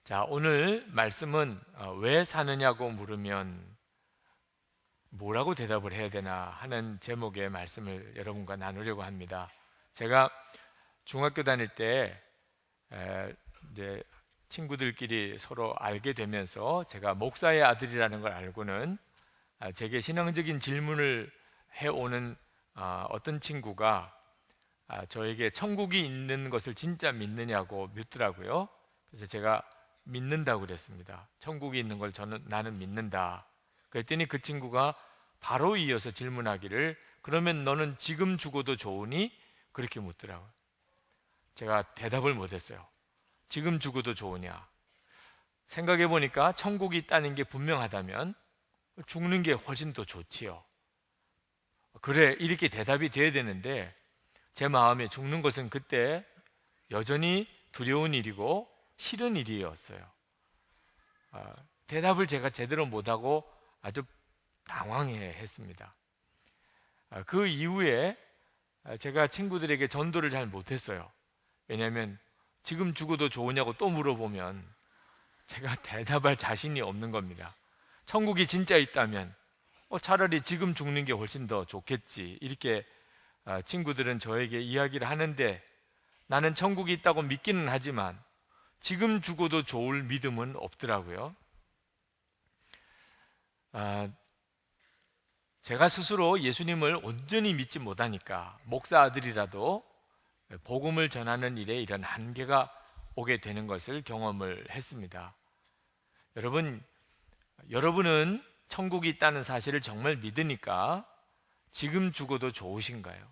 자, 오늘 말씀은 왜 사느냐고 물으면 뭐라고 대답을 해야 되나 하는 제목의 말씀을 여러분과 나누려고 합니다. 제가 중학교 다닐 때 이제 친구들끼리 서로 알게 되면서 제가 목사의 아들이라는 걸 알고는 제게 신앙적인 질문을 해오는 어떤 친구가 저에게 천국이 있는 것을 진짜 믿느냐고 묻더라고요. 그래서 제가 믿는다고 그랬습니다. 천국이 있는 걸 나는 믿는다. 그랬더니 그 친구가 바로 이어서 질문하기를, 그러면 너는 지금 죽어도 좋으니? 그렇게 묻더라고요. 제가 대답을 못했어요. 지금 죽어도 좋으냐? 생각해 보니까 천국이 있다는 게 분명하다면 죽는 게 훨씬 더 좋지요. 그래, 이렇게 대답이 돼야 되는데 제 마음에 죽는 것은 그때 여전히 두려운 일이고 싫은 일이었어요. 대답을 제가 제대로 못하고 아주 당황했습니다. 그 이후에 제가 친구들에게 전도를 잘 못했어요. 왜냐하면 지금 죽어도 좋으냐고 또 물어보면 제가 대답할 자신이 없는 겁니다. 천국이 진짜 있다면 차라리 지금 죽는 게 훨씬 더 좋겠지, 이렇게 친구들은 저에게 이야기를 하는데, 나는 천국이 있다고 믿기는 하지만 지금 죽어도 좋을 믿음은 없더라고요. 제가 스스로 예수님을 온전히 믿지 못하니까 목사 아들이라도 복음을 전하는 일에 이런 한계가 오게 되는 것을 경험을 했습니다. 여러분은 천국이 있다는 사실을 정말 믿으니까 지금 죽어도 좋으신가요?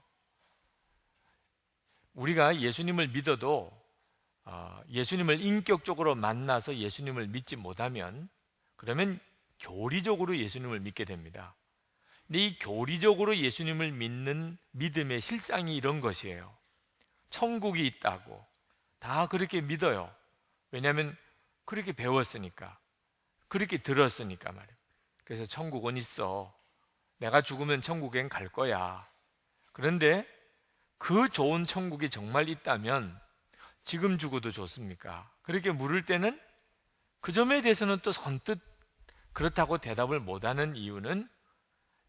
우리가 예수님을 믿어도 예수님을 인격적으로 만나서 예수님을 믿지 못하면 그러면 교리적으로 예수님을 믿게 됩니다. 근데 이 교리적으로 예수님을 믿는 믿음의 실상이 이런 것이에요. 천국이 있다고 다 그렇게 믿어요. 왜냐하면 그렇게 배웠으니까, 그렇게 들었으니까 말이에요. 그래서 천국은 있어, 내가 죽으면 천국엔 갈 거야. 그런데 그 좋은 천국이 정말 있다면 지금 죽어도 좋습니까? 그렇게 물을 때는 그 점에 대해서는 또 선뜻 그렇다고 대답을 못하는 이유는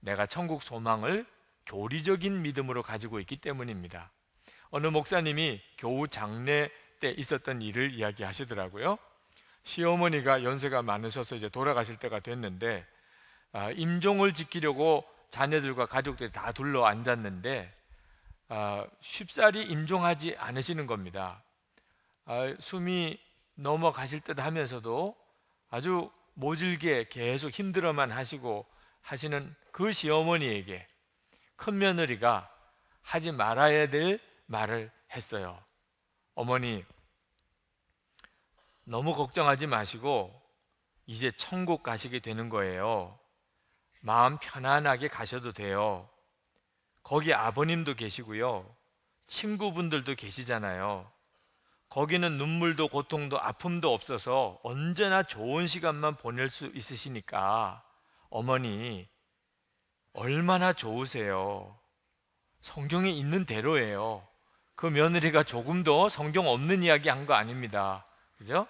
내가 천국 소망을 교리적인 믿음으로 가지고 있기 때문입니다. 어느 목사님이 교우 장례 때 있었던 일을 이야기하시더라고요. 시어머니가 연세가 많으셔서 이제 돌아가실 때가 됐는데 임종을 지키려고 자녀들과 가족들이 다 둘러 앉았는데 쉽사리 임종하지 않으시는 겁니다. 숨이 넘어가실 듯 하면서도 아주 모질게 계속 힘들어만 하시는 그 시어머니에게 큰 며느리가 하지 말아야 될 말을 했어요. 어머니, 너무 걱정하지 마시고 이제 천국 가시게 되는 거예요. 마음 편안하게 가셔도 돼요. 거기 아버님도 계시고요, 친구분들도 계시잖아요. 거기는 눈물도 고통도 아픔도 없어서 언제나 좋은 시간만 보낼 수 있으시니까 어머니 얼마나 좋으세요. 성경에 있는 대로예요. 그 며느리가 조금도 성경 없는 이야기 한 거 아닙니다. 그죠?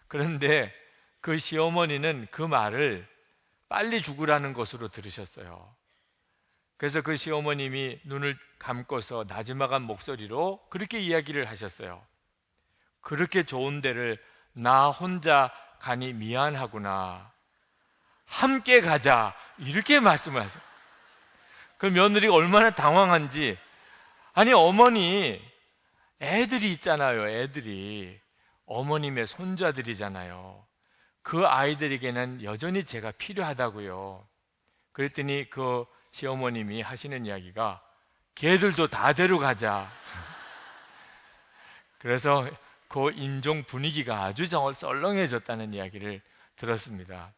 그런데 그 시어머니는 그 말을 빨리 죽으라는 것으로 들으셨어요. 그래서 그 시어머님이 눈을 감고서 나지막한 목소리로 그렇게 이야기를 하셨어요. 그렇게 좋은 데를 나 혼자 가니 미안하구나. 함께 가자. 이렇게 말씀을 하세요. 그 며느리가 얼마나 당황한지. 아니, 어머니, 애들이 있잖아요. 애들이 어머님의 손자들이잖아요. 그 아이들에게는 여전히 제가 필요하다고요. 그랬더니 그 시어머님이 하시는 이야기가 걔들도 다 데려가자. 그래서 그 임종 분위기가 아주 썰렁해졌다는 이야기를 들었습니다.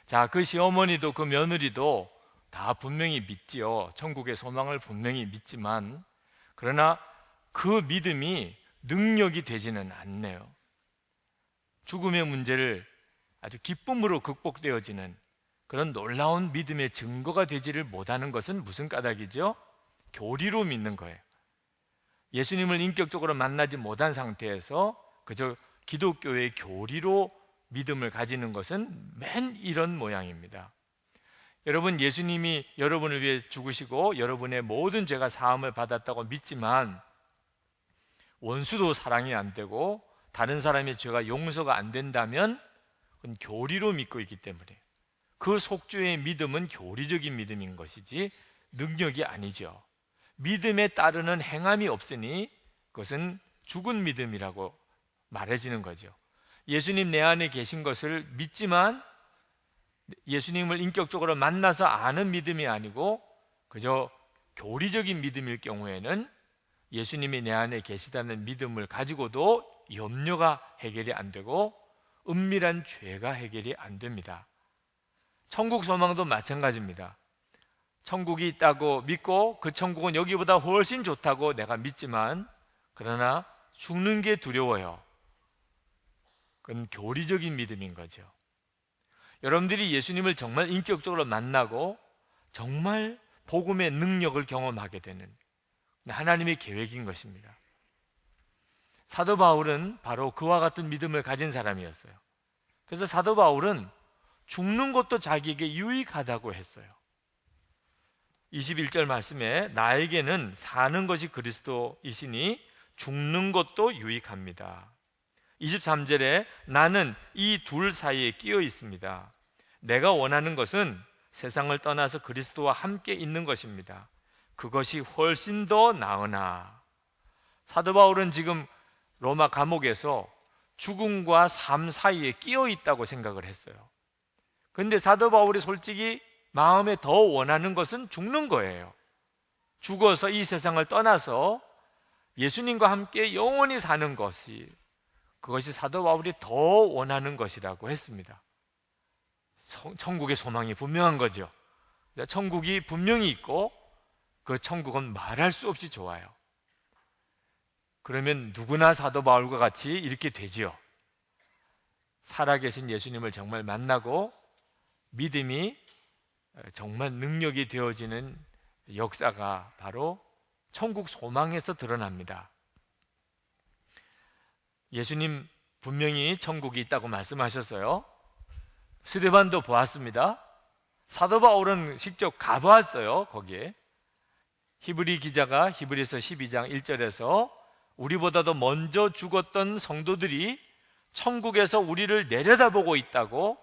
자, 그 시어머니도 그 며느리도 다 분명히 믿지요. 천국의 소망을 분명히 믿지만, 그러나 그 믿음이 능력이 되지는 않네요. 죽음의 문제를 아주 기쁨으로 극복되어지는 그런 놀라운 믿음의 증거가 되지를 못하는 것은 무슨 까닭이죠? 교리로 믿는 거예요. 예수님을 인격적으로 만나지 못한 상태에서 그저 기독교의 교리로 믿음을 가지는 것은 맨 이런 모양입니다. 여러분, 예수님이 여러분을 위해 죽으시고 여러분의 모든 죄가 사함을 받았다고 믿지만 원수도 사랑이 안 되고 다른 사람의 죄가 용서가 안 된다면 그건 교리로 믿고 있기 때문에 그 속죄의 믿음은 교리적인 믿음인 것이지 능력이 아니죠. 믿음에 따르는 행함이 없으니 그것은 죽은 믿음이라고 말해지는 거죠. 예수님 내 안에 계신 것을 믿지만 예수님을 인격적으로 만나서 아는 믿음이 아니고 그저 교리적인 믿음일 경우에는 예수님이 내 안에 계시다는 믿음을 가지고도 염려가 해결이 안 되고 은밀한 죄가 해결이 안 됩니다. 천국 소망도 마찬가지입니다. 천국이 있다고 믿고 그 천국은 여기보다 훨씬 좋다고 내가 믿지만 그러나 죽는 게 두려워요. 그건 교리적인 믿음인 거죠. 여러분들이 예수님을 정말 인격적으로 만나고 정말 복음의 능력을 경험하게 되는 하나님의 계획인 것입니다. 사도 바울은 바로 그와 같은 믿음을 가진 사람이었어요. 그래서 사도 바울은 죽는 것도 자기에게 유익하다고 했어요. 21절 말씀에 나에게는 사는 것이 그리스도이시니 죽는 것도 유익합니다. 23절에 나는 이 둘 사이에 끼어 있습니다. 내가 원하는 것은 세상을 떠나서 그리스도와 함께 있는 것입니다. 그것이 훨씬 더 나으나. 사도 바울은 지금 로마 감옥에서 죽음과 삶 사이에 끼어 있다고 생각을 했어요. 그런데 사도 바울이 솔직히 마음에 더 원하는 것은 죽는 거예요. 죽어서 이 세상을 떠나서 예수님과 함께 영원히 사는 것이, 그것이 사도 바울이 더 원하는 것이라고 했습니다. 천국의 소망이 분명한 거죠. 천국이 분명히 있고 그 천국은 말할 수 없이 좋아요. 그러면 누구나 사도 바울과 같이 이렇게 되지요. 살아계신 예수님을 정말 만나고 믿음이 정말 능력이 되어지는 역사가 바로 천국 소망에서 드러납니다. 예수님 분명히 천국이 있다고 말씀하셨어요. 스데반도 보았습니다. 사도 바울은 직접 가보았어요. 거기에 히브리 기자가 히브리서 12장 1절에서 우리보다도 먼저 죽었던 성도들이 천국에서 우리를 내려다보고 있다고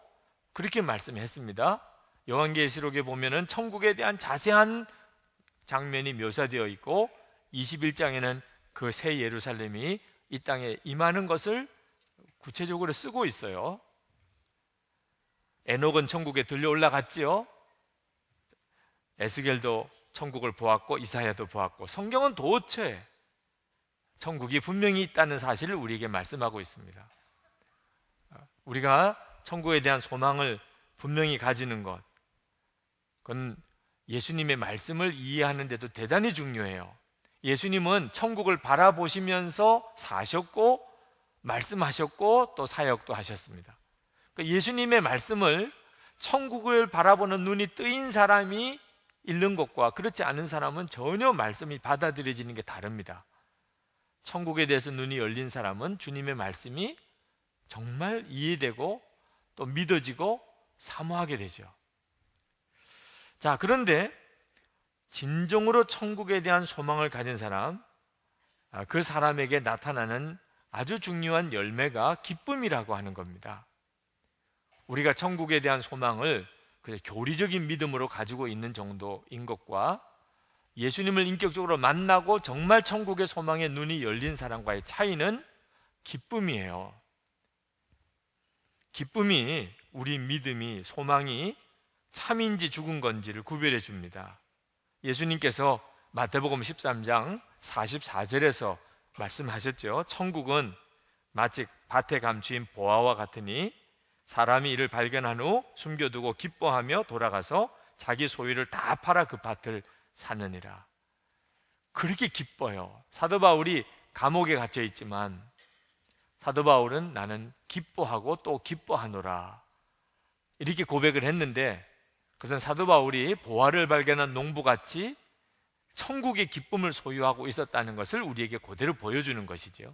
그렇게 말씀했습니다. 요한계시록에 보면은 천국에 대한 자세한 장면이 묘사되어 있고 21장에는 그 새 예루살렘이 이 땅에 임하는 것을 구체적으로 쓰고 있어요. 에녹은 천국에 들려 올라갔지요. 에스겔도 천국을 보았고 이사야도 보았고 성경은 도처에 천국이 분명히 있다는 사실을 우리에게 말씀하고 있습니다. 우리가 천국에 대한 소망을 분명히 가지는 것, 그건 예수님의 말씀을 이해하는 데도 대단히 중요해요. 예수님은 천국을 바라보시면서 사셨고 말씀하셨고 또 사역도 하셨습니다. 그러니까 예수님의 말씀을 천국을 바라보는 눈이 뜨인 사람이 읽는 것과 그렇지 않은 사람은 전혀 말씀이 받아들여지는 게 다릅니다. 천국에 대해서 눈이 열린 사람은 주님의 말씀이 정말 이해되고 또 믿어지고 사모하게 되죠. 자, 그런데 진정으로 천국에 대한 소망을 가진 사람, 그 사람에게 나타나는 아주 중요한 열매가 기쁨이라고 하는 겁니다. 우리가 천국에 대한 소망을 그냥 교리적인 믿음으로 가지고 있는 정도인 것과 예수님을 인격적으로 만나고 정말 천국의 소망에 눈이 열린 사람과의 차이는 기쁨이에요. 기쁨이 우리 믿음이, 소망이 참인지 죽은 건지를 구별해 줍니다. 예수님께서 마태복음 13장 44절에서 말씀하셨죠. 천국은 마치 밭에 감추인 보화와 같으니 사람이 이를 발견한 후 숨겨두고 기뻐하며 돌아가서 자기 소유를 다 팔아 그 밭을 사느니라. 그렇게 기뻐요. 사도 바울이 감옥에 갇혀 있지만 사도 바울은 나는 기뻐하고 또 기뻐하노라 이렇게 고백을 했는데, 그것은 사도 바울이 보화를 발견한 농부같이 천국의 기쁨을 소유하고 있었다는 것을 우리에게 그대로 보여주는 것이죠.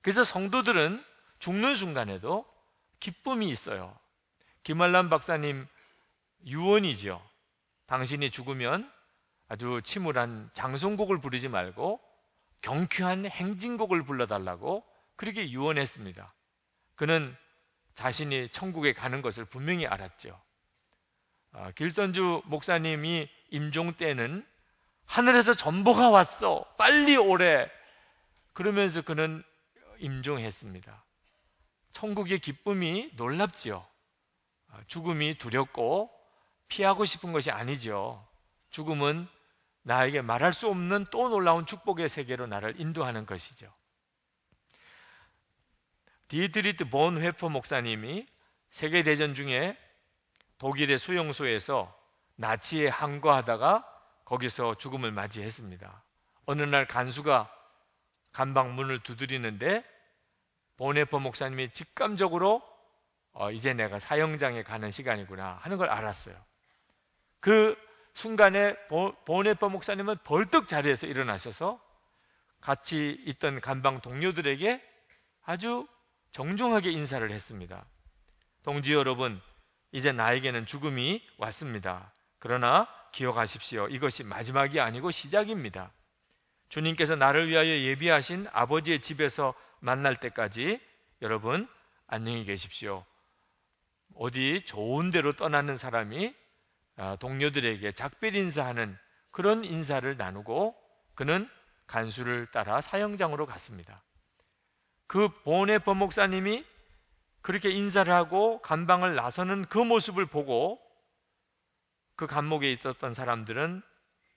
그래서 성도들은 죽는 순간에도 기쁨이 있어요. 김알람 박사님 유언이죠. 당신이 죽으면 아주 침울한 장송곡을 부르지 말고 경쾌한 행진곡을 불러달라고 그렇게 유언했습니다. 그는 자신이 천국에 가는 것을 분명히 알았죠. 길선주 목사님이 임종 때는 하늘에서 전보가 왔어, 빨리 오래, 그러면서 그는 임종했습니다. 천국의 기쁨이 놀랍지요. 죽음이 두렵고 피하고 싶은 것이 아니죠. 죽음은 나에게 말할 수 없는 또 놀라운 축복의 세계로 나를 인도하는 것이죠. 디트리트 본 회퍼 목사님이 세계대전 중에 독일의 수용소에서 나치에 항거하다가 거기서 죽음을 맞이했습니다. 어느 날 간수가 감방 문을 두드리는데 본 회퍼 목사님이 직감적으로 이제 내가 사형장에 가는 시간이구나 하는 걸 알았어요. 그 순간에 본 회퍼 목사님은 벌떡 자리에서 일어나셔서 같이 있던 감방 동료들에게 아주 정중하게 인사를 했습니다. 동지 여러분, 이제 나에게는 죽음이 왔습니다. 그러나 기억하십시오. 이것이 마지막이 아니고 시작입니다. 주님께서 나를 위하여 예비하신 아버지의 집에서 만날 때까지 여러분 안녕히 계십시오. 어디 좋은 데로 떠나는 사람이 동료들에게 작별 인사하는 그런 인사를 나누고 그는 간수를 따라 사형장으로 갔습니다. 그 본의 법목사님이 그렇게 인사를 하고 감방을 나서는 그 모습을 보고 그 감옥에 있었던 사람들은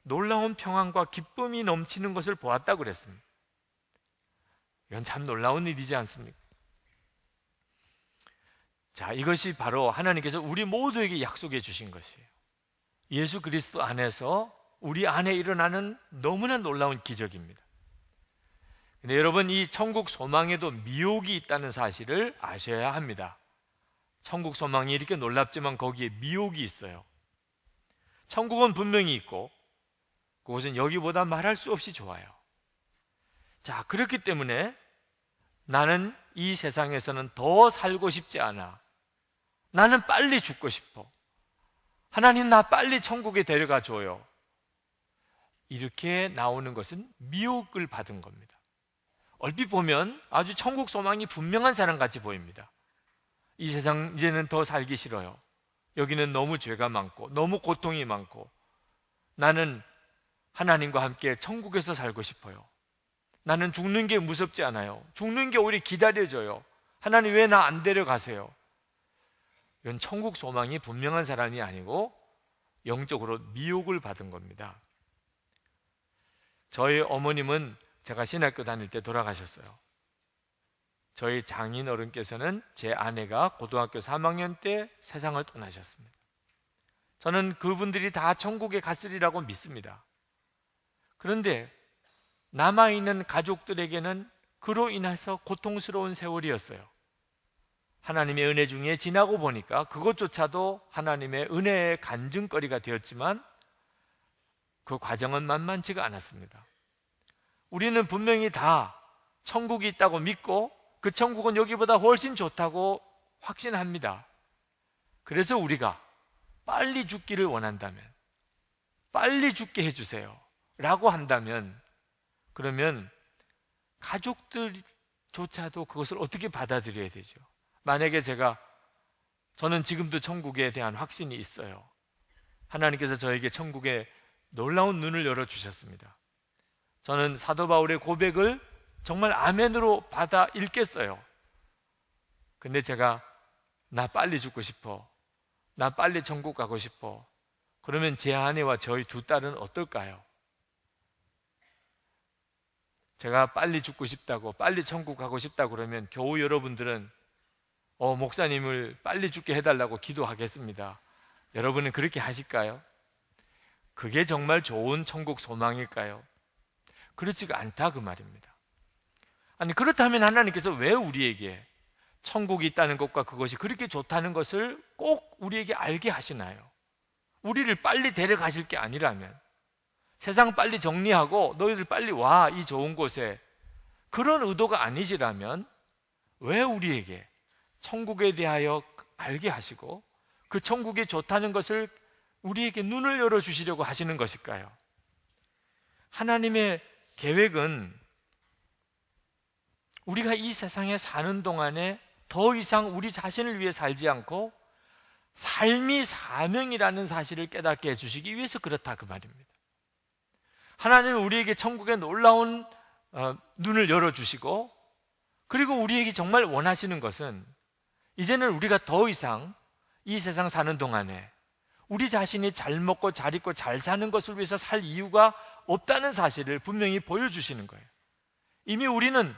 놀라운 평안과 기쁨이 넘치는 것을 보았다고 그랬습니다. 이건 참 놀라운 일이지 않습니까? 자, 이것이 바로 하나님께서 우리 모두에게 약속해 주신 것이에요. 예수 그리스도 안에서 우리 안에 일어나는 너무나 놀라운 기적입니다. 근데 여러분, 이 천국 소망에도 미혹이 있다는 사실을 아셔야 합니다. 천국 소망이 이렇게 놀랍지만 거기에 미혹이 있어요. 천국은 분명히 있고 그것은 여기보다 말할 수 없이 좋아요. 자, 그렇기 때문에 나는 이 세상에서는 더 살고 싶지 않아. 나는 빨리 죽고 싶어. 하나님, 나 빨리 천국에 데려가 줘요. 이렇게 나오는 것은 미혹을 받은 겁니다. 얼핏 보면 아주 천국 소망이 분명한 사람 같이 보입니다. 이 세상 이제는 더 살기 싫어요. 여기는 너무 죄가 많고 너무 고통이 많고 나는 하나님과 함께 천국에서 살고 싶어요. 나는 죽는 게 무섭지 않아요. 죽는 게 오히려 기다려져요. 하나님, 왜 나 안 데려가세요? 이건 천국 소망이 분명한 사람이 아니고 영적으로 미혹을 받은 겁니다. 저희 어머님은 제가 신학교 다닐 때 돌아가셨어요. 저희 장인 어른께서는 제 아내가 고등학교 3학년 때 세상을 떠나셨습니다. 저는 그분들이 다 천국에 갔으리라고 믿습니다. 그런데 남아있는 가족들에게는 그로 인해서 고통스러운 세월이었어요. 하나님의 은혜 중에 지나고 보니까 그것조차도 하나님의 은혜의 간증거리가 되었지만 그 과정은 만만치가 않았습니다. 우리는 분명히 다 천국이 있다고 믿고 그 천국은 여기보다 훨씬 좋다고 확신합니다. 그래서 우리가 빨리 죽기를 원한다면, 빨리 죽게 해주세요 라고 한다면, 그러면 가족들조차도 그것을 어떻게 받아들여야 되죠? 만약에 저는 지금도 천국에 대한 확신이 있어요. 하나님께서 저에게 천국에 놀라운 눈을 열어주셨습니다. 저는 사도 바울의 고백을 정말 아멘으로 받아 읽겠어요. 근데 나 빨리 죽고 싶어, 나 빨리 천국 가고 싶어, 그러면 제 아내와 저희 두 딸은 어떨까요? 제가 빨리 죽고 싶다고, 빨리 천국 가고 싶다고 그러면 교우 여러분들은 목사님을 빨리 죽게 해달라고 기도하겠습니다. 여러분은 그렇게 하실까요? 그게 정말 좋은 천국 소망일까요? 그렇지가 않다 그 말입니다. 아니, 그렇다면 하나님께서 왜 우리에게 천국이 있다는 것과 그것이 그렇게 좋다는 것을 꼭 우리에게 알게 하시나요? 우리를 빨리 데려가실 게 아니라면, 세상 빨리 정리하고 너희들 빨리 와, 이 좋은 곳에, 그런 의도가 아니시라면 왜 우리에게 천국에 대하여 알게 하시고 그 천국이 좋다는 것을 우리에게 눈을 열어주시려고 하시는 것일까요? 하나님의 계획은 우리가 이 세상에 사는 동안에 더 이상 우리 자신을 위해 살지 않고 삶이 사명이라는 사실을 깨닫게 해주시기 위해서 그렇다 그 말입니다. 하나님은 우리에게 천국의 놀라운 눈을 열어주시고, 그리고 우리에게 정말 원하시는 것은 이제는 우리가 더 이상 이 세상 사는 동안에 우리 자신이 잘 먹고 잘 입고 잘 사는 것을 위해서 살 이유가 없다는 사실을 분명히 보여주시는 거예요. 이미 우리는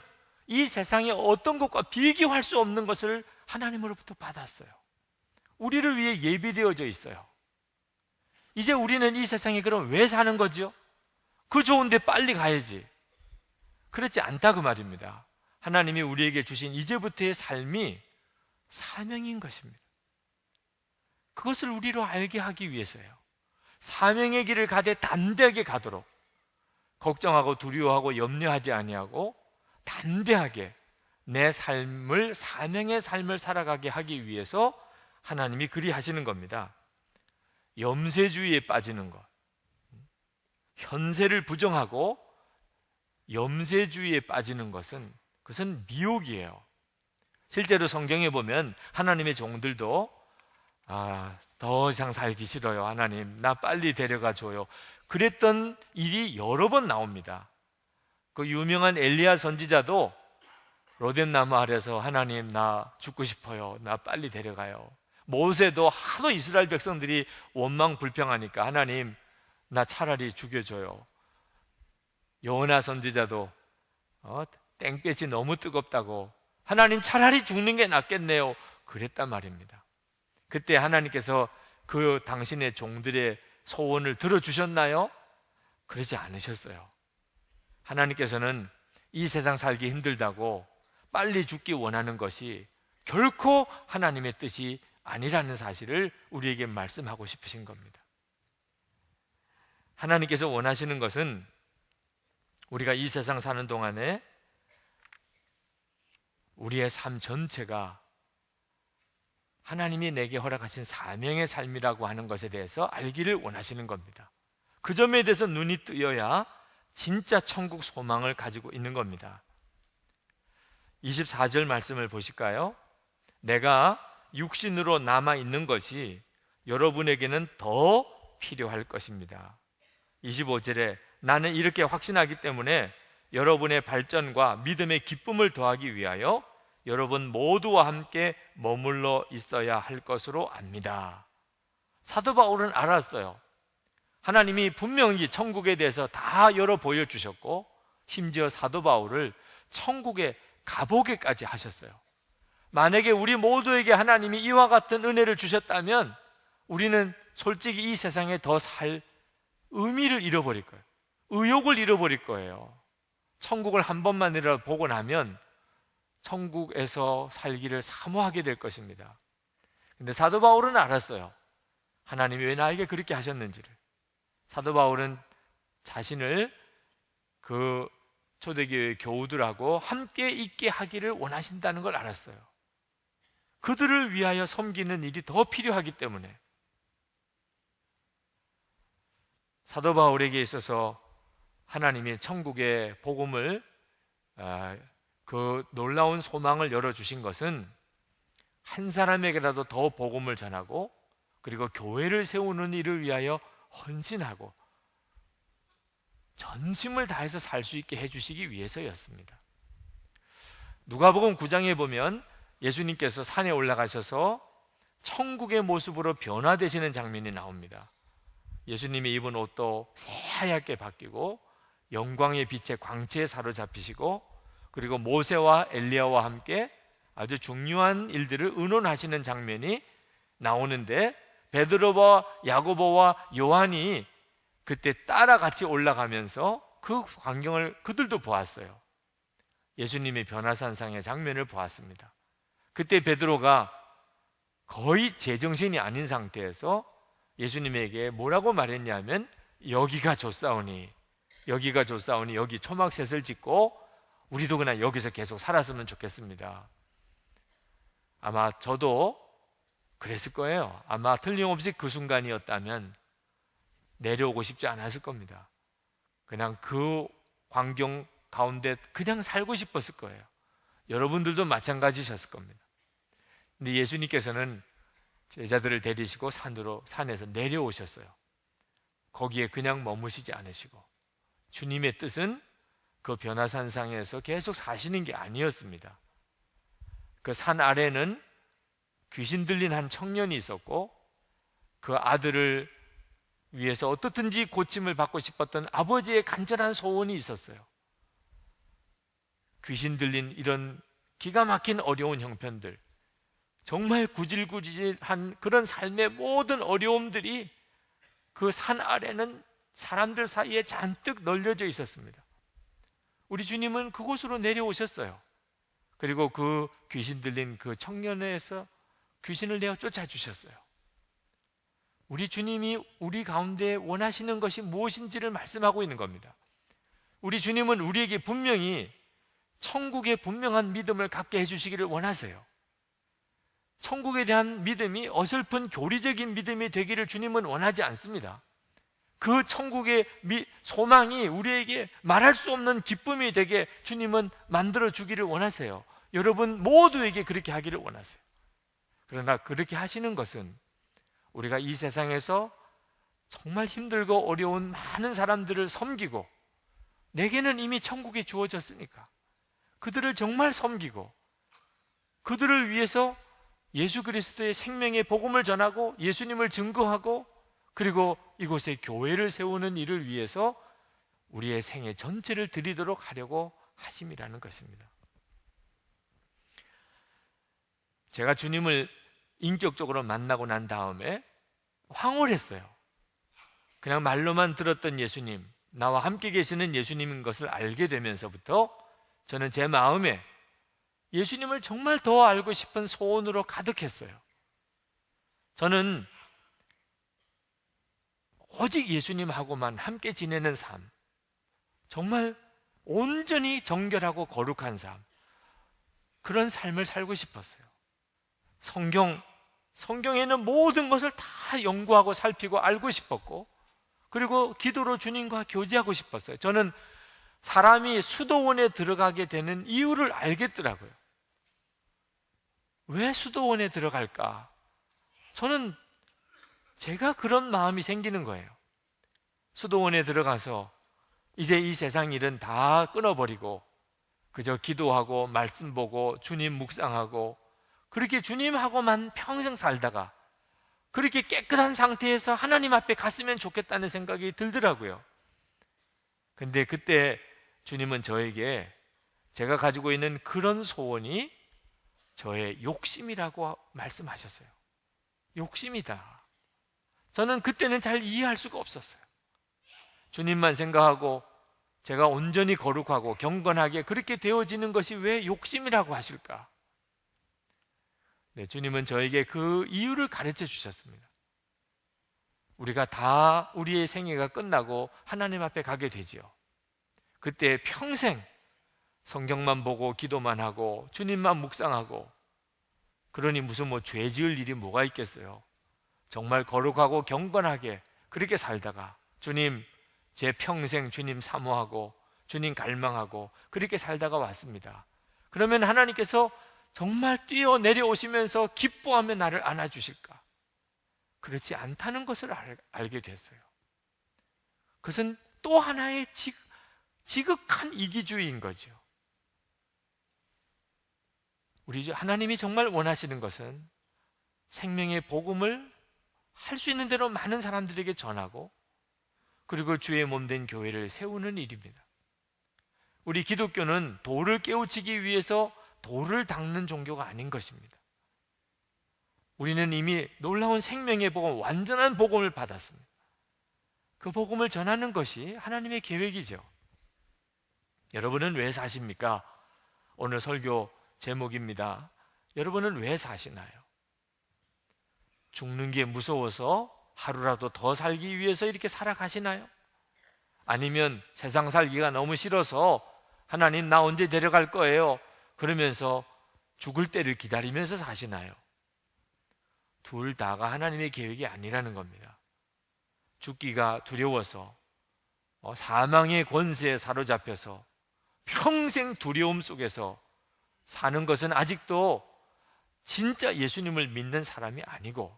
이 세상의 어떤 것과 비교할 수 없는 것을 하나님으로부터 받았어요. 우리를 위해 예비되어져 있어요. 이제 우리는 이 세상에 그럼 왜 사는 거죠? 그 좋은데 빨리 가야지. 그렇지 않다 그 말입니다. 하나님이 우리에게 주신 이제부터의 삶이 사명인 것입니다. 그것을 우리로 알게 하기 위해서요. 사명의 길을 가되 담대하게 가도록, 걱정하고 두려워하고 염려하지 아니하고 담대하게 내 삶을, 사명의 삶을 살아가게 하기 위해서 하나님이 그리 하시는 겁니다. 염세주의에 빠지는 것, 현세를 부정하고 염세주의에 빠지는 것은 그것은 미혹이에요. 실제로 성경에 보면 하나님의 종들도 더 이상 살기 싫어요. 하나님, 나 빨리 데려가 줘요. 그랬던 일이 여러 번 나옵니다. 그 유명한 엘리야 선지자도 로뎀나무 아래서 하나님, 나 죽고 싶어요. 나 빨리 데려가요. 모세도 하도 이스라엘 백성들이 원망 불평하니까 하나님, 나 차라리 죽여줘요. 요나 선지자도 땡볕이 너무 뜨겁다고 하나님, 차라리 죽는 게 낫겠네요. 그랬단 말입니다. 그때 하나님께서 그 당신의 종들의 소원을 들어주셨나요? 그러지 않으셨어요. 하나님께서는 이 세상 살기 힘들다고 빨리 죽기 원하는 것이 결코 하나님의 뜻이 아니라는 사실을 우리에게 말씀하고 싶으신 겁니다. 하나님께서 원하시는 것은 우리가 이 세상 사는 동안에 우리의 삶 전체가 하나님이 내게 허락하신 사명의 삶이라고 하는 것에 대해서 알기를 원하시는 겁니다. 그 점에 대해서 눈이 뜨여야 진짜 천국 소망을 가지고 있는 겁니다. 24절 말씀을 보실까요? 내가 육신으로 남아있는 것이 여러분에게는 더 필요할 것입니다. 25절에 나는 이렇게 확신하기 때문에 여러분의 발전과 믿음의 기쁨을 더하기 위하여 여러분 모두와 함께 머물러 있어야 할 것으로 압니다. 사도 바울은 알았어요. 하나님이 분명히 천국에 대해서 다 열어 보여주셨고, 심지어 사도 바울을 천국에 가보게까지 하셨어요. 만약에 우리 모두에게 하나님이 이와 같은 은혜를 주셨다면 우리는 솔직히 이 세상에 더 살 의미를 잃어버릴 거예요. 의욕을 잃어버릴 거예요. 천국을 한 번만이라도 보고 나면 천국에서 살기를 사모하게 될 것입니다. 근데 사도 바울은 알았어요. 하나님이 왜 나에게 그렇게 하셨는지를. 사도 바울은 자신을 그 초대교회 교우들하고 함께 있게 하기를 원하신다는 걸 알았어요. 그들을 위하여 섬기는 일이 더 필요하기 때문에. 사도 바울에게 있어서 하나님이 천국의 복음을, 그 놀라운 소망을 열어주신 것은 한 사람에게라도 더 복음을 전하고, 그리고 교회를 세우는 일을 위하여 헌신하고 전심을 다해서 살 수 있게 해주시기 위해서였습니다. 누가복음 9장에 보면 예수님께서 산에 올라가셔서 천국의 모습으로 변화되시는 장면이 나옵니다. 예수님이 입은 옷도 새하얗게 바뀌고 영광의 빛에 광채에 사로잡히시고, 그리고 모세와 엘리야와 함께 아주 중요한 일들을 의논하시는 장면이 나오는데, 베드로와 야고보와 요한이 그때 따라 같이 올라가면서 그 광경을 그들도 보았어요. 예수님의 변화산상의 장면을 보았습니다. 그때 베드로가 거의 제정신이 아닌 상태에서 예수님에게 뭐라고 말했냐면, 여기가 좋사오니 여기 초막셋을 짓고 우리도 그냥 여기서 계속 살았으면 좋겠습니다. 아마 저도 그랬을 거예요. 아마 틀림없이 그 순간이었다면 내려오고 싶지 않았을 겁니다. 그냥 그 환경 가운데 그냥 살고 싶었을 거예요. 여러분들도 마찬가지셨을 겁니다. 근데 예수님께서는 제자들을 데리시고 산에서 내려오셨어요. 거기에 그냥 머무시지 않으시고 주님의 뜻은 그 변화산상에서 계속 사시는 게 아니었습니다. 그 산 아래는 귀신 들린 한 청년이 있었고 그 아들을 위해서 어떻든지 고침을 받고 싶었던 아버지의 간절한 소원이 있었어요. 귀신 들린 이런 기가 막힌 어려운 형편들, 정말 구질구질한 그런 삶의 모든 어려움들이 그 산 아래는 사람들 사이에 잔뜩 널려져 있었습니다. 우리 주님은 그곳으로 내려오셨어요. 그리고 그 귀신 들린 그 청년에서 귀신을 내어 쫓아주셨어요. 우리 주님이 우리 가운데 원하시는 것이 무엇인지를 말씀하고 있는 겁니다. 우리 주님은 우리에게 분명히 천국의 분명한 믿음을 갖게 해주시기를 원하세요. 천국에 대한 믿음이 어설픈 교리적인 믿음이 되기를 주님은 원하지 않습니다. 그 천국의 소망이 우리에게 말할 수 없는 기쁨이 되게 주님은 만들어 주기를 원하세요. 여러분 모두에게 그렇게 하기를 원하세요. 그러나 그렇게 하시는 것은 우리가 이 세상에서 정말 힘들고 어려운 많은 사람들을 섬기고, 내게는 이미 천국이 주어졌으니까 그들을 정말 섬기고 그들을 위해서 예수 그리스도의 생명의 복음을 전하고 예수님을 증거하고 그리고 이곳에 교회를 세우는 일을 위해서 우리의 생애 전체를 드리도록 하려고 하심이라는 것입니다. 제가 주님을 인격적으로 만나고 난 다음에 황홀했어요. 그냥 말로만 들었던 예수님, 나와 함께 계시는 예수님인 것을 알게 되면서부터 저는 제 마음에 예수님을 정말 더 알고 싶은 소원으로 가득했어요. 저는 오직 예수님하고만 함께 지내는 삶, 정말 온전히 정결하고 거룩한 삶, 그런 삶을 살고 싶었어요. 성경에는 모든 것을 다 연구하고 살피고 알고 싶었고, 그리고 기도로 주님과 교제하고 싶었어요. 저는 사람이 수도원에 들어가게 되는 이유를 알겠더라고요. 왜 수도원에 들어갈까? 저는 제가 그런 마음이 생기는 거예요. 수도원에 들어가서 이제 이 세상 일은 다 끊어버리고 그저 기도하고 말씀 보고 주님 묵상하고 그렇게 주님하고만 평생 살다가 그렇게 깨끗한 상태에서 하나님 앞에 갔으면 좋겠다는 생각이 들더라고요. 근데 그때 주님은 저에게 제가 가지고 있는 그런 소원이 저의 욕심이라고 말씀하셨어요. 욕심이다. 저는 그때는 잘 이해할 수가 없었어요. 주님만 생각하고 제가 온전히 거룩하고 경건하게 그렇게 되어지는 것이 왜 욕심이라고 하실까? 네, 주님은 저에게 그 이유를 가르쳐 주셨습니다. 우리가 다 우리의 생애가 끝나고 하나님 앞에 가게 되지요. 그때 평생 성경만 보고 기도만 하고 주님만 묵상하고, 그러니 무슨 죄 지을 일이 뭐가 있겠어요. 정말 거룩하고 경건하게 그렇게 살다가 주님, 제 평생 주님 사모하고 주님 갈망하고 그렇게 살다가 왔습니다. 그러면 하나님께서 정말 뛰어내려오시면서 기뻐하며 나를 안아주실까? 그렇지 않다는 것을 알게 됐어요. 그것은 또 하나의 지극한 이기주의인 거죠. 우리 하나님이 정말 원하시는 것은 생명의 복음을 할 수 있는 대로 많은 사람들에게 전하고 그리고 주의 몸된 교회를 세우는 일입니다. 우리 기독교는 돌을 깨우치기 위해서 돌을 닦는 종교가 아닌 것입니다. 우리는 이미 놀라운 생명의 복음, 완전한 복음을 받았습니다. 그 복음을 전하는 것이 하나님의 계획이죠. 여러분은 왜 사십니까? 오늘 설교 제목입니다. 여러분은 왜 사시나요? 죽는 게 무서워서 하루라도 더 살기 위해서 이렇게 살아가시나요? 아니면 세상 살기가 너무 싫어서 하나님 나 언제 데려갈 거예요? 그러면서 죽을 때를 기다리면서 사시나요? 둘 다가 하나님의 계획이 아니라는 겁니다. 죽기가 두려워서 사망의 권세에 사로잡혀서 평생 두려움 속에서 사는 것은 아직도 진짜 예수님을 믿는 사람이 아니고,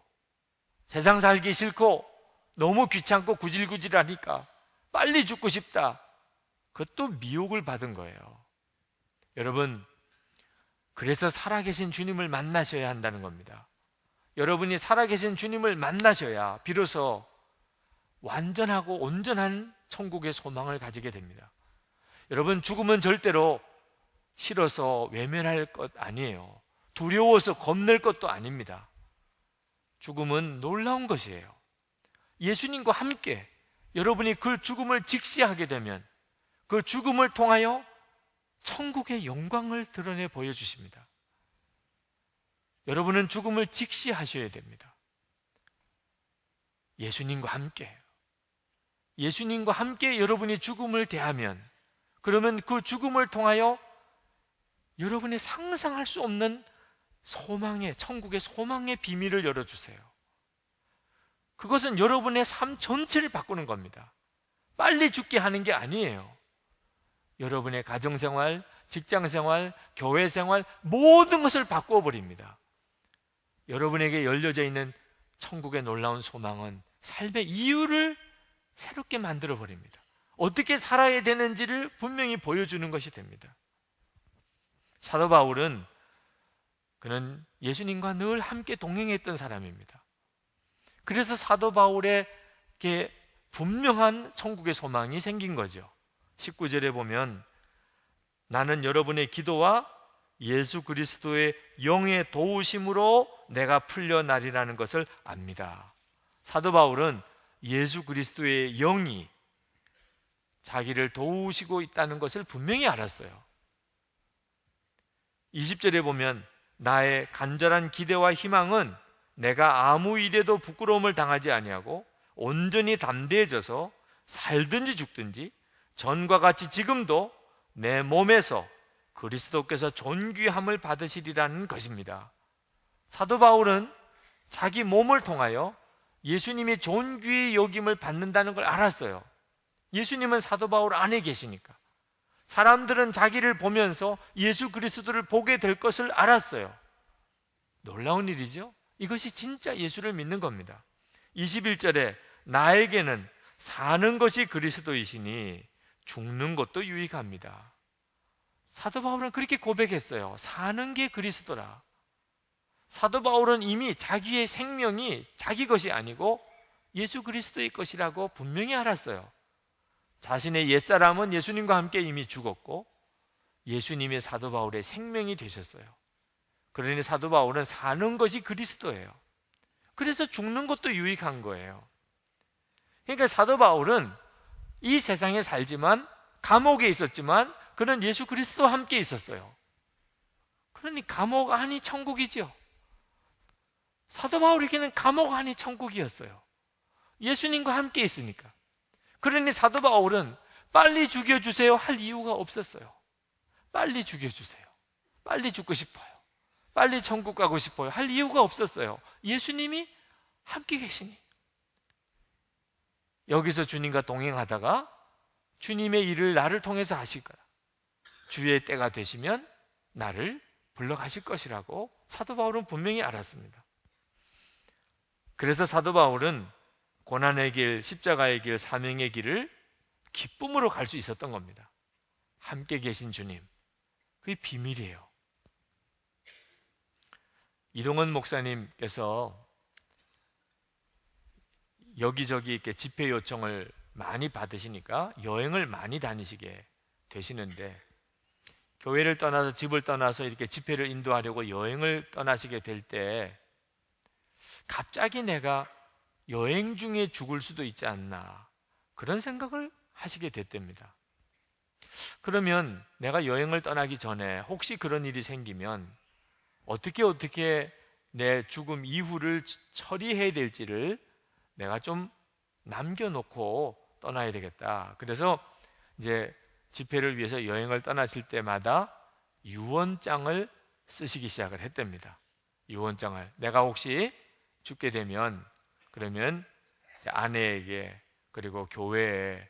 세상 살기 싫고 너무 귀찮고 구질구질하니까 빨리 죽고 싶다, 그것도 미혹을 받은 거예요. 여러분, 그래서 살아계신 주님을 만나셔야 한다는 겁니다. 여러분이 살아계신 주님을 만나셔야 비로소 완전하고 온전한 천국의 소망을 가지게 됩니다. 여러분, 죽음은 절대로 싫어서 외면할 것 아니에요. 두려워서 겁낼 것도 아닙니다. 죽음은 놀라운 것이에요. 예수님과 함께 여러분이 그 죽음을 직시하게 되면 그 죽음을 통하여 천국의 영광을 드러내 보여주십니다. 여러분은 죽음을 직시하셔야 됩니다. 예수님과 함께, 예수님과 함께 여러분이 죽음을 대하면, 그러면 그 죽음을 통하여 여러분이 상상할 수 없는 소망의, 천국의 소망의 비밀을 열어주세요. 그것은 여러분의 삶 전체를 바꾸는 겁니다. 빨리 죽게 하는 게 아니에요. 여러분의 가정생활, 직장생활, 교회생활, 모든 것을 바꾸어 버립니다. 여러분에게 열려져 있는 천국의 놀라운 소망은 삶의 이유를 새롭게 만들어 버립니다. 어떻게 살아야 되는지를 분명히 보여주는 것이 됩니다. 사도 바울은, 그는 예수님과 늘 함께 동행했던 사람입니다. 그래서 사도 바울에게 분명한 천국의 소망이 생긴 거죠. 19절에 보면 나는 여러분의 기도와 예수 그리스도의 영의 도우심으로 내가 풀려나리라는 것을 압니다. 사도 바울은 예수 그리스도의 영이 자기를 도우시고 있다는 것을 분명히 알았어요. 20절에 보면 나의 간절한 기대와 희망은 내가 아무 일에도 부끄러움을 당하지 아니하고 온전히 담대해져서 살든지 죽든지 전과 같이 지금도 내 몸에서 그리스도께서 존귀함을 받으시리라는 것입니다. 사도 바울은 자기 몸을 통하여 예수님이 존귀의 여김을 받는다는 걸 알았어요. 예수님은 사도 바울 안에 계시니까. 사람들은 자기를 보면서 예수 그리스도를 보게 될 것을 알았어요. 놀라운 일이죠? 이것이 진짜 예수를 믿는 겁니다. 21절에 나에게는 사는 것이 그리스도이시니 죽는 것도 유익합니다. 사도 바울은 그렇게 고백했어요. 사는 게 그리스도라. 사도 바울은 이미 자기의 생명이 자기 것이 아니고 예수 그리스도의 것이라고 분명히 알았어요. 자신의 옛사람은 예수님과 함께 이미 죽었고 예수님의 사도 바울의 생명이 되셨어요. 그러니 사도 바울은 사는 것이 그리스도예요. 그래서 죽는 것도 유익한 거예요. 그러니까 사도 바울은 이 세상에 살지만, 감옥에 있었지만 그는 예수 그리스도와 함께 있었어요. 그러니 감옥 안이 천국이죠. 사도 바울에게는 감옥 안이 천국이었어요. 예수님과 함께 있으니까. 그러니 사도 바울은 빨리 죽여주세요 할 이유가 없었어요. 빨리 죽여주세요, 빨리 죽고 싶어요, 빨리 천국 가고 싶어요 할 이유가 없었어요. 예수님이 함께 계시니. 여기서 주님과 동행하다가 주님의 일을 나를 통해서 하실 거야. 주의 때가 되시면 나를 불러가실 것이라고 사도 바울은 분명히 알았습니다. 그래서 사도 바울은 고난의 길, 십자가의 길, 사명의 길을 기쁨으로 갈 수 있었던 겁니다. 함께 계신 주님, 그게 비밀이에요. 이동원 목사님께서 여기저기 이렇게 집회 요청을 많이 받으시니까 여행을 많이 다니시게 되시는데, 교회를 떠나서 집을 떠나서 이렇게 집회를 인도하려고 여행을 떠나시게 될 때 갑자기 내가 여행 중에 죽을 수도 있지 않나, 그런 생각을 하시게 됐답니다. 그러면 내가 여행을 떠나기 전에 혹시 그런 일이 생기면 어떻게 내 죽음 이후를 처리해야 될지를 내가 좀 남겨놓고 떠나야 되겠다. 그래서 이제 집회를 위해서 여행을 떠나실 때마다 유언장을 쓰시기 시작을 했답니다. 유언장을, 내가 혹시 죽게 되면 그러면 아내에게 그리고 교회에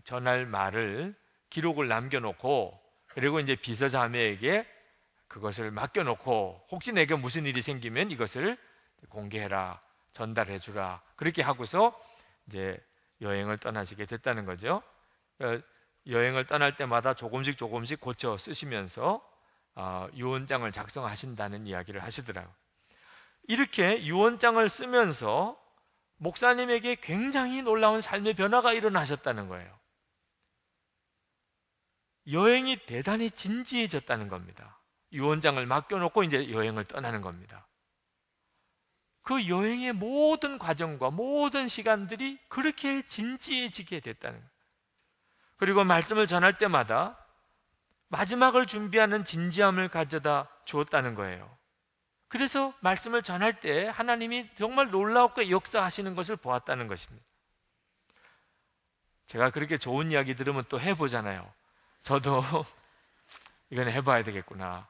전할 말을 기록을 남겨놓고, 그리고 이제 비서자매에게 그것을 맡겨놓고, 혹시 내게 무슨 일이 생기면 이것을 공개해라, 전달해주라, 그렇게 하고서 이제 여행을 떠나시게 됐다는 거죠. 여행을 떠날 때마다 조금씩 고쳐 쓰시면서 유언장을 작성하신다는 이야기를 하시더라고요. 이렇게 유언장을 쓰면서 목사님에게 굉장히 놀라운 삶의 변화가 일어나셨다는 거예요. 여행이 대단히 진지해졌다는 겁니다. 유언장을 맡겨놓고 이제 여행을 떠나는 겁니다. 그 여행의 모든 과정과 모든 시간들이 그렇게 진지해지게 됐다는 거예요. 그리고 말씀을 전할 때마다 마지막을 준비하는 진지함을 가져다 주었다는 거예요. 그래서 말씀을 전할 때 하나님이 정말 놀랍게 역사하시는 것을 보았다는 것입니다. 제가 그렇게 좋은 이야기 들으면 또 해보잖아요. 저도 이건 해봐야 되겠구나.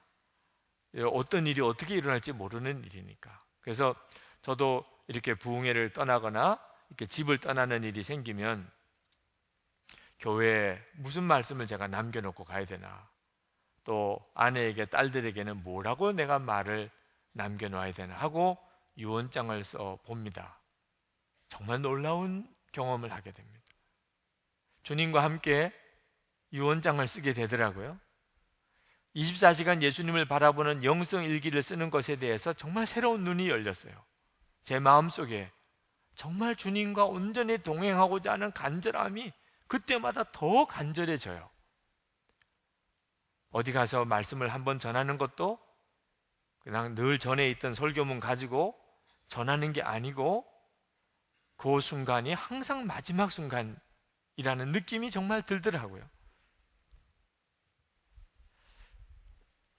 어떤 일이 어떻게 일어날지 모르는 일이니까. 그래서 저도 이렇게 부흥회를 떠나거나 이렇게 집을 떠나는 일이 생기면 교회에 무슨 말씀을 제가 남겨놓고 가야 되나, 또 아내에게 딸들에게는 뭐라고 내가 말을 남겨놓아야 되나 하고 유언장을 써 봅니다. 정말 놀라운 경험을 하게 됩니다. 주님과 함께 유언장을 쓰게 되더라고요. 24시간 예수님을 바라보는 영성 일기를 쓰는 것에 대해서 정말 새로운 눈이 열렸어요. 제 마음속에 정말 주님과 온전히 동행하고자 하는 간절함이 그때마다 더 간절해져요. 어디 가서 말씀을 한번 전하는 것도 그냥 늘 전에 있던 설교문 가지고 전하는 게 아니고 그 순간이 항상 마지막 순간이라는 느낌이 정말 들더라고요.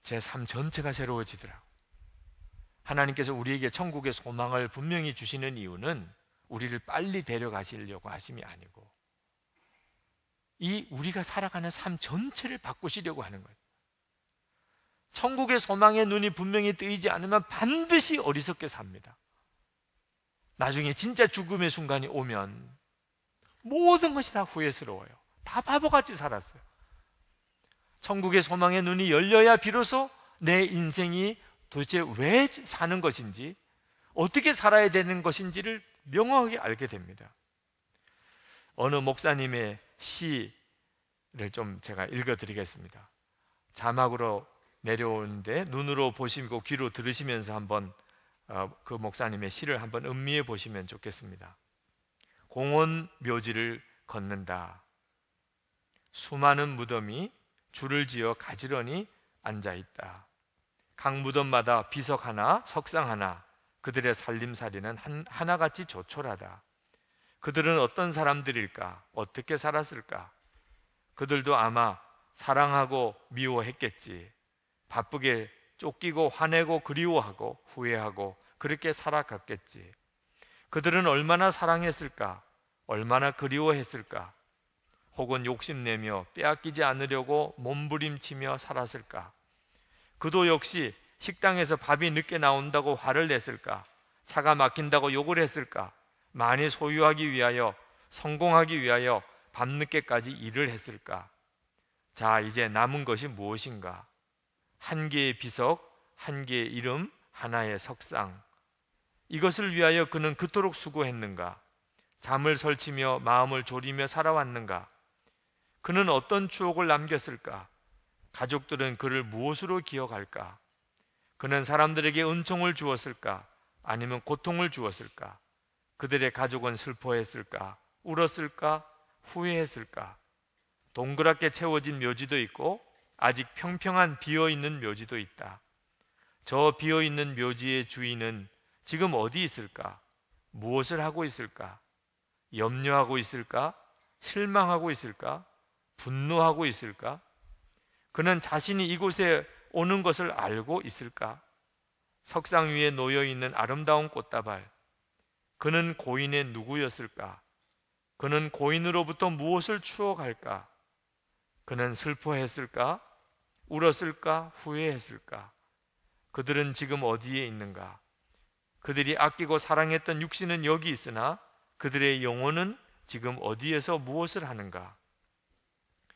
제 삶 전체가 새로워지더라고요. 하나님께서 우리에게 천국의 소망을 분명히 주시는 이유는 우리를 빨리 데려가시려고 하심이 아니고 이 우리가 살아가는 삶 전체를 바꾸시려고 하는 거예요. 천국의 소망의 눈이 분명히 뜨이지 않으면 반드시 어리석게 삽니다. 나중에 진짜 죽음의 순간이 오면 모든 것이 다 후회스러워요. 다 바보같이 살았어요. 천국의 소망의 눈이 열려야 비로소 내 인생이 도대체 왜 사는 것인지, 어떻게 살아야 되는 것인지를 명확하게 알게 됩니다. 어느 목사님의 시를 좀 제가 읽어드리겠습니다. 자막으로 내려오는데 눈으로 보시고 귀로 들으시면서 한번 그 목사님의 시를 한번 음미해 보시면 좋겠습니다. 공원 묘지를 걷는다. 수많은 무덤이 줄을 지어 가지런히 앉아있다. 각 무덤마다 비석 하나, 석상 하나, 그들의 살림살이는 하나같이 조촐하다. 그들은 어떤 사람들일까? 어떻게 살았을까? 그들도 아마 사랑하고 미워했겠지. 바쁘게 쫓기고 화내고 그리워하고 후회하고 그렇게 살아갔겠지. 그들은 얼마나 사랑했을까? 얼마나 그리워했을까? 혹은 욕심내며 빼앗기지 않으려고 몸부림치며 살았을까? 그도 역시 식당에서 밥이 늦게 나온다고 화를 냈을까? 차가 막힌다고 욕을 했을까? 많이 소유하기 위하여, 성공하기 위하여 밤늦게까지 일을 했을까? 자, 이제 남은 것이 무엇인가? 한 개의 비석, 한 개의 이름, 하나의 석상. 이것을 위하여 그는 그토록 수고했는가? 잠을 설치며 마음을 졸이며 살아왔는가? 그는 어떤 추억을 남겼을까? 가족들은 그를 무엇으로 기억할까? 그는 사람들에게 은총을 주었을까? 아니면 고통을 주었을까? 그들의 가족은 슬퍼했을까? 울었을까? 후회했을까? 동그랗게 채워진 묘지도 있고 아직 평평한 비어있는 묘지도 있다. 저 비어있는 묘지의 주인은 지금 어디 있을까? 무엇을 하고 있을까? 염려하고 있을까? 실망하고 있을까? 분노하고 있을까? 그는 자신이 이곳에 오는 것을 알고 있을까? 석상 위에 놓여있는 아름다운 꽃다발, 그는 고인의 누구였을까? 그는 고인으로부터 무엇을 추억할까? 그는 슬퍼했을까? 울었을까? 후회했을까? 그들은 지금 어디에 있는가? 그들이 아끼고 사랑했던 육신은 여기 있으나 그들의 영혼은 지금 어디에서 무엇을 하는가?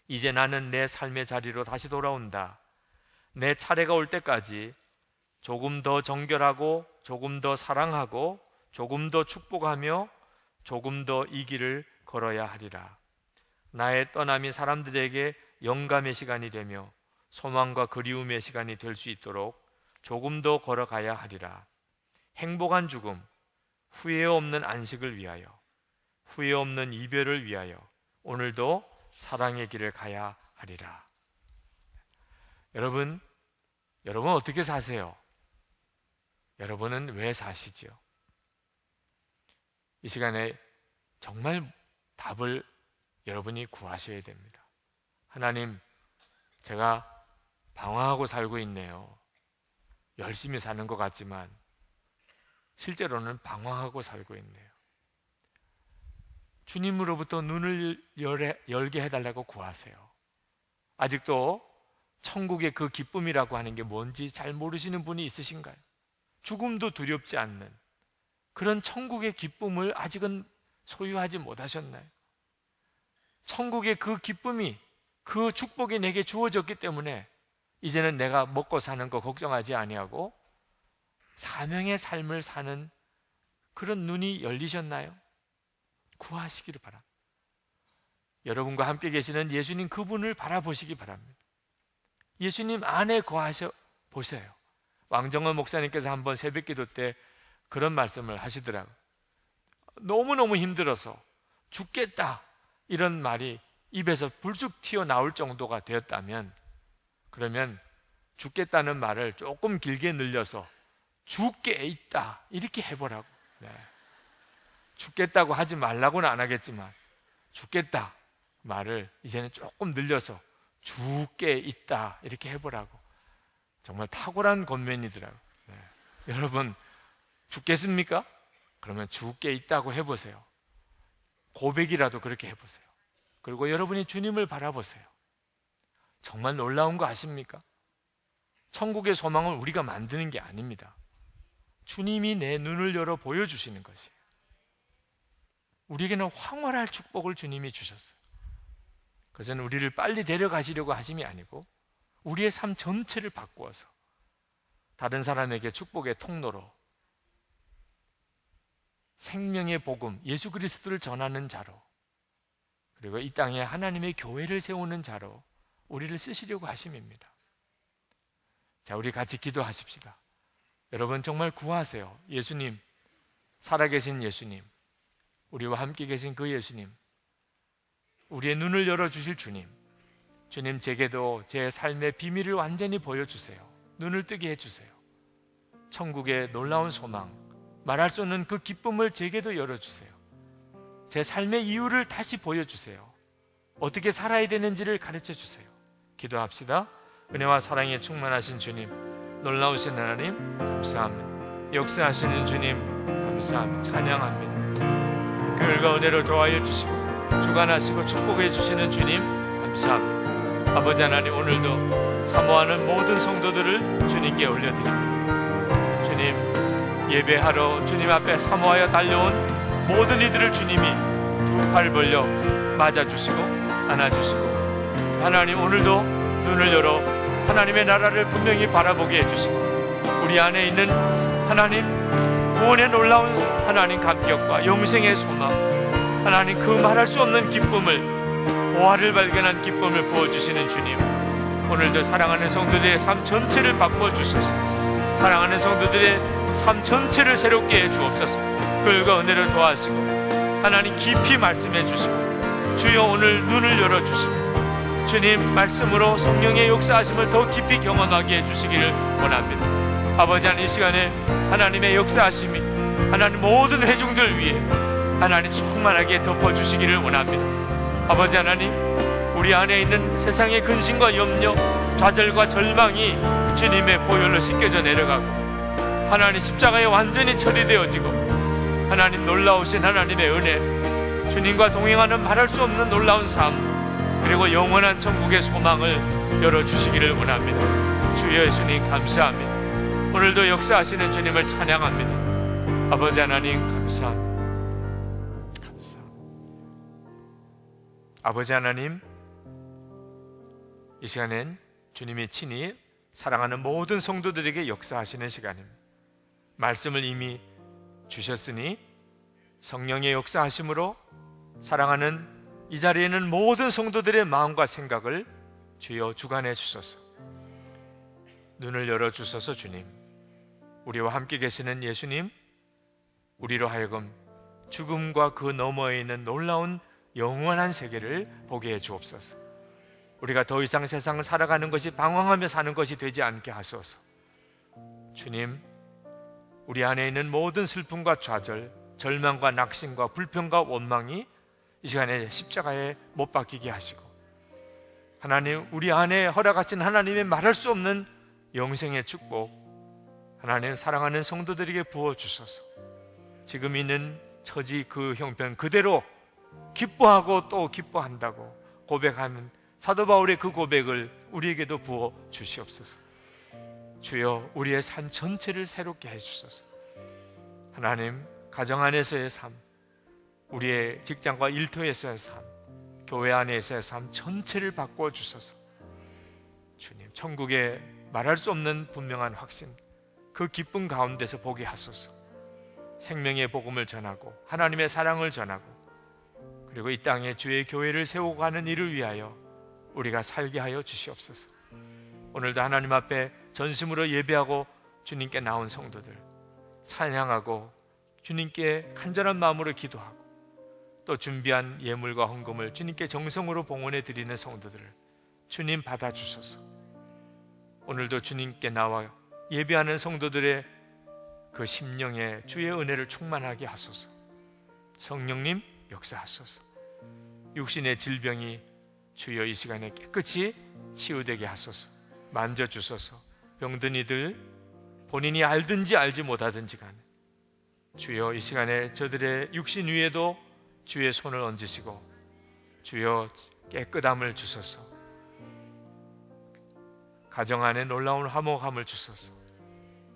이제 나는 내 삶의 자리로 다시 돌아온다. 내 차례가 올 때까지 조금 더 정결하고 조금 더 사랑하고 조금 더 축복하며 조금 더 이 길을 걸어야 하리라. 나의 떠남이 사람들에게 영감의 시간이 되며 소망과 그리움의 시간이 될 수 있도록 조금 더 걸어가야 하리라. 행복한 죽음, 후회 없는 안식을 위하여, 후회 없는 이별을 위하여 오늘도 사랑의 길을 가야 하리라. 여러분 어떻게 사세요? 여러분은 왜 사시지요? 이 시간에 정말 답을 여러분이 구하셔야 됩니다. 하나님, 제가 방황하고 살고 있네요. 열심히 사는 것 같지만 실제로는 방황하고 살고 있네요. 주님으로부터 눈을 열게 해달라고 구하세요. 아직도 천국의 그 기쁨이라고 하는 게 뭔지 잘 모르시는 분이 있으신가요? 죽음도 두렵지 않는 그런 천국의 기쁨을 아직은 소유하지 못하셨나요? 천국의 그 기쁨이, 그 축복이 내게 주어졌기 때문에 이제는 내가 먹고 사는 거 걱정하지 아니하고 사명의 삶을 사는 그런 눈이 열리셨나요? 구하시기를 바랍니다. 여러분과 함께 계시는 예수님 그분을 바라보시기 바랍니다. 예수님 안에 거하셔 보세요. 왕정원 목사님께서 한번 새벽기도 때 그런 말씀을 하시더라고요. 너무너무 힘들어서 죽겠다 이런 말이 입에서 불쑥 튀어나올 정도가 되었다면, 그러면 죽겠다는 말을 조금 길게 늘려서 죽게 있다 이렇게 해보라고. 네. 죽겠다고 하지 말라고는 안 하겠지만 죽겠다 말을 이제는 조금 늘려서 죽게 있다 이렇게 해보라고. 정말 탁월한 권면이더라고요. 네. 여러분 죽겠습니까? 그러면 죽게 있다고 해보세요. 고백이라도 그렇게 해보세요. 그리고 여러분이 주님을 바라보세요. 정말 놀라운 거 아십니까? 천국의 소망을 우리가 만드는 게 아닙니다. 주님이 내 눈을 열어 보여주시는 것이에요. 우리에게는 황홀할 축복을 주님이 주셨어요. 그것은 우리를 빨리 데려가시려고 하심이 아니고 우리의 삶 전체를 바꾸어서 다른 사람에게 축복의 통로로, 생명의 복음 예수 그리스도를 전하는 자로, 그리고 이 땅에 하나님의 교회를 세우는 자로 우리를 쓰시려고 하심입니다. 자, 우리 같이 기도하십시다. 여러분 정말 구하세요. 예수님, 살아계신 예수님, 우리와 함께 계신 그 예수님, 우리의 눈을 열어주실 주님, 주님 제게도 제 삶의 비밀을 완전히 보여주세요. 눈을 뜨게 해주세요. 천국의 놀라운 소망, 말할 수 없는 그 기쁨을 제게도 열어주세요. 제 삶의 이유를 다시 보여주세요. 어떻게 살아야 되는지를 가르쳐주세요. 기도합시다. 은혜와 사랑에 충만하신 주님, 놀라우신 하나님 감사합니다. 역사하시는 주님 감사합니다. 찬양합니다. 교회가 은혜로 도와여 주시고 주관하시고 축복해 주시는 주님 감사합니다. 아버지 하나님, 오늘도 사모하는 모든 성도들을 주님께 올려드립니다. 주님, 예배하러 주님 앞에 사모하여 달려온 모든 이들을 주님이 두 팔 벌려 맞아주시고 안아주시고, 하나님 오늘도 눈을 열어 하나님의 나라를 분명히 바라보게 해주시고, 우리 안에 있는 하나님 구원의 놀라운 하나님 감격과 영생의 소망, 하나님 그 말할 수 없는 기쁨을, 보화를 발견한 기쁨을 부어주시는 주님, 오늘도 사랑하는 성도들의 삶 전체를 바꿔주셔서 사랑하는 성도들의 삶 전체를 새롭게 해 주옵소서. 그들과 은혜를 도와주시고 하나님 깊이 말씀해 주시고, 주여 오늘 눈을 열어주시고 주님 말씀으로 성령의 역사하심을 더 깊이 경험하게 해주시기를 원합니다. 아버지 하나님, 이 시간에 하나님의 역사하심이 하나님 모든 회중들 위해 하나님 충만하게 덮어주시기를 원합니다. 아버지 하나님, 우리 안에 있는 세상의 근심과 염려, 좌절과 절망이 주님의 보혈로 씻겨져 내려가고 하나님 십자가에 완전히 처리되어지고, 하나님 놀라우신 하나님의 은혜, 주님과 동행하는 말할 수 없는 놀라운 삶, 그리고 영원한 천국의 소망을 열어주시기를 원합니다. 주여 예수님 감사합니다. 오늘도 역사하시는 주님을 찬양합니다. 아버지 하나님 감사합니다. 아버지 하나님, 이 시간엔 주님이 친히 사랑하는 모든 성도들에게 역사하시는 시간입니다. 말씀을 이미 주셨으니 성령의 역사하심으로 사랑하는 이 자리에는 모든 성도들의 마음과 생각을 주여 주관해 주소서. 눈을 열어주소서. 주님, 우리와 함께 계시는 예수님, 우리로 하여금 죽음과 그 너머에 있는 놀라운 영원한 세계를 보게 해 주옵소서. 우리가 더 이상 세상을 살아가는 것이 방황하며 사는 것이 되지 않게 하소서. 주님, 우리 안에 있는 모든 슬픔과 좌절, 절망과 낙심과 불평과 원망이 이 시간에 십자가에 못 박히게 하시고, 하나님, 우리 안에 허락하신 하나님의 말할 수 없는 영생의 축복, 하나님 사랑하는 성도들에게 부어주소서. 지금 있는 처지 그 형편 그대로 기뻐하고 또 기뻐한다고 고백하는 사도 바울의 그 고백을 우리에게도 부어 주시옵소서. 주여, 우리의 삶 전체를 새롭게 해주소서. 하나님, 가정 안에서의 삶, 우리의 직장과 일터에서의 삶, 교회 안에서의 삶 전체를 바꿔 주소서. 주님, 천국에 말할 수 없는 분명한 확신, 그 기쁨 가운데서 보게 하소서. 생명의 복음을 전하고 하나님의 사랑을 전하고, 그리고 이 땅에 주의 교회를 세우고 가는 일을 위하여 우리가 살게 하여 주시옵소서. 오늘도 하나님 앞에 전심으로 예배하고 주님께 나온 성도들 찬양하고 주님께 간절한 마음으로 기도하고, 또 준비한 예물과 헌금을 주님께 정성으로 봉헌해 드리는 성도들을 주님 받아주소서. 오늘도 주님께 나와 예배하는 성도들의 그 심령에 주의 은혜를 충만하게 하소서. 성령님 역사하소서. 육신의 질병이 주여 이 시간에 깨끗이 치유되게 하소서. 만져주소서. 병든 이들 본인이 알든지 알지 못하든지 간에 주여 이 시간에 저들의 육신 위에도 주의 손을 얹으시고 주여 깨끗함을 주소서. 가정 안에 놀라운 화목함을 주소서.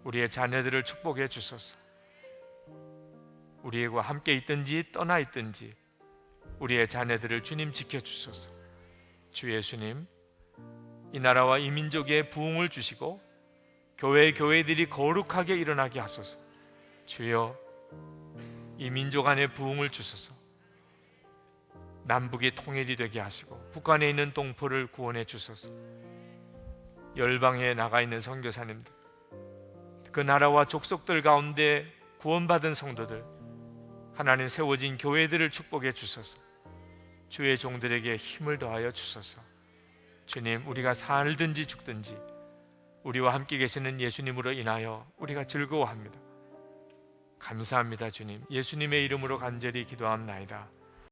우리의 자녀들을 축복해 주소서. 우리와 함께 있든지 떠나 있든지 우리의 자녀들을 주님 지켜주소서. 주 예수님, 이 나라와 이 민족에 부흥을 주시고 교회들이 거룩하게 일어나게 하소서. 주여, 이 민족 안에 부흥을 주소서. 남북이 통일이 되게 하시고 북한에 있는 동포를 구원해 주소서. 열방에 나가 있는 선교사님들, 그 나라와 족속들 가운데 구원받은 성도들, 하나님 세워진 교회들을 축복해 주소서. 주의 종들에게 힘을 더하여 주소서. 주님, 우리가 살든지 죽든지 우리와 함께 계시는 예수님으로 인하여 우리가 즐거워합니다. 감사합니다. 주님, 예수님의 이름으로 간절히 기도합나이다.